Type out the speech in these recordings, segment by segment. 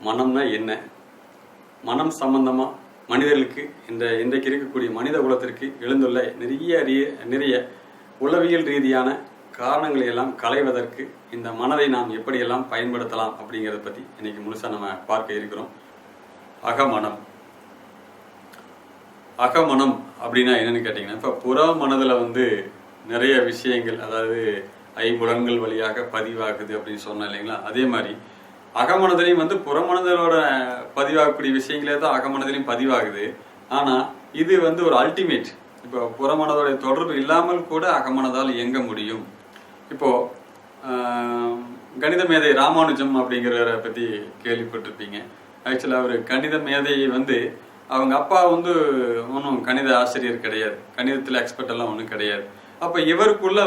மனம்னா என்ன? மனம் சம்பந்தமா மனிதர்களுக்கு இன்றைக்கு இருக்கக்கூடிய மனித குலத்திற்கு எழுந்துள்ள நிறைய உளவியல் ரீதியான காரணங்களை எல்லாம் களைவதற்கு இந்த மனதை நாம் எப்படியெல்லாம் பயன்படுத்தலாம் அப்படிங்கிறத பற்றி இன்னைக்கு முழுசா நம்ம பார்க்க இருக்கிறோம். அகமனம். அகமனம் அப்படின்னா என்னன்னு கேட்டிங்கன்னா, இப்போ புற மனதில் நிறைய விஷயங்கள், அதாவது ஐம்புலன்கள் வழியாக பதிவாகுது அப்படின்னு சொன்னேன் இல்லைங்களா? அதே மாதிரி அகமனதிலையும் புறமனதலோட பதிவாகக்கூடிய விஷயங்களே தான் அகமனதிலையும் பதிவாகுது. ஆனால் இது ஒரு அல்டிமேட். இப்போ புறமனதோடைய தொடர்பு இல்லாமல் கூட அகமனதால் இயங்க முடியும். இப்போ கணித மேதை ராமானுஜம் அப்படிங்கிறவரை பற்றி கேள்விப்பட்டிருப்பீங்க. ஆக்சுவலாக அவர் கணித மேதையை அவங்க அப்பா ஒன்றும் கணித ஆசிரியர் கிடையாது, கணிதத்தில் எக்ஸ்பர்ட் எல்லாம் ஒன்றும் கிடையாது. அப்போ இவருக்குள்ள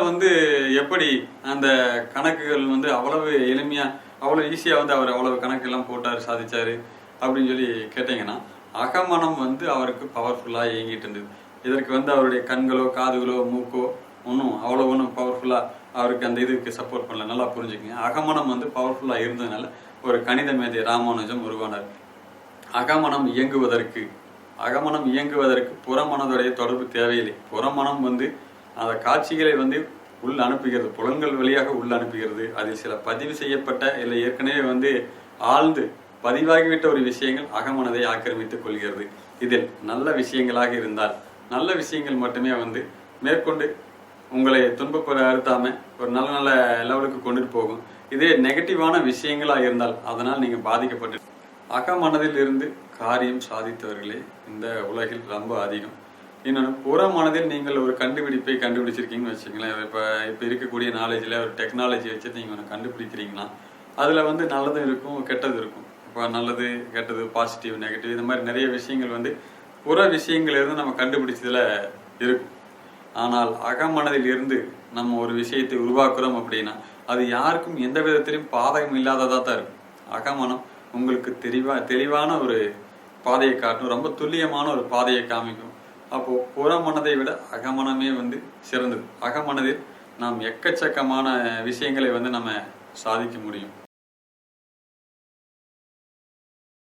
எப்படி அந்த கணக்குகள் அவ்வளவு எளிமையாக, அவ்வளோ ஈஸியாக அவர் அவ்வளவு கணக்கெல்லாம் போட்டார், சாதிச்சார் அப்படின்னு சொல்லி கேட்டிங்கன்னா, அகமனம் அவருக்கு பவர்ஃபுல்லாக இயங்கிட்டு இருந்தது. இதற்கு அவருடைய கண்களோ காதுகளோ மூக்கோ ஒன்றும் பவர்ஃபுல்லாக அவருக்கு அந்த இதுக்கு சப்போர்ட் பண்ணல. நல்லா புரிஞ்சுக்கங்க. அகமனம் பவர்ஃபுல்லாக இருந்ததுனால ஒரு கணித மேதை ராமானுஜம் உருவானார். அகமனம் இயங்குவதற்கு புறமனதுடைய தொடர்பு தேவையில்லை. புறமனம் அந்த காட்சிகளை உள் அனுப்புகிறது, புலன்கள் வழியாக உள் அனுப்புகிறது. அதில் சில பதிவு செய்யப்பட்ட இல்லை ஏற்கனவே ஆழ்ந்து பதிவாகிவிட்ட ஒரு விஷயங்கள் அகமனதை ஆக்கிரமித்துக் கொள்கிறது. இதில் நல்ல விஷயங்களாக இருந்தால், நல்ல விஷயங்கள் மட்டுமே மேற்கொண்டு உங்களை துன்பப்படுத்தாம ஒரு நல்ல நல்ல லெவலுக்கு கொண்டுட்டு போகும். இதே நெகட்டிவான விஷயங்களாக இருந்தால் அதனால் நீங்கள் பாதிக்கப்பட்டு, அகமனதில் இருந்து காரியம் சாதித்தவர்களே இந்த உலகில் ரொம்ப அதிகம். இன்னொன்று, புற மனதில் நீங்கள் ஒரு கண்டுபிடிப்பை கண்டுபிடிச்சிருக்கீங்கன்னு வச்சுங்களேன். இப்போ இருக்கக்கூடிய நாலேஜில் ஒரு டெக்னாலஜி வச்சு நீங்கள் ஒன்று கண்டுபிடிக்கிறீங்கன்னா, அதில் நல்லதும் இருக்கும், கெட்டது இருக்கும். இப்போ நல்லது கெட்டது, பாசிட்டிவ் நெகட்டிவ், இந்த மாதிரி நிறைய விஷயங்கள் புற விஷயங்கள் இருந்து நம்ம கண்டுபிடிச்சதில் இருக்கும். ஆனால் அகமனதில் இருந்து நம்ம ஒரு விஷயத்தை உருவாக்குறோம் அப்படின்னா அது யாருக்கும் எந்த விதத்திலும் பாதகம் இல்லாததாக தான் இருக்கும். அகமனம் உங்களுக்கு தெளிவான ஒரு பாதையை காட்டும், ரொம்ப துல்லியமான ஒரு பாதையை காமிக்கும். அப்போது புற மனதை விட அகமனமே சிறந்தது. அகமனதில் நாம் எக்கச்சக்கமான விஷயங்களை நம்ம சாதிக்க முடியும்.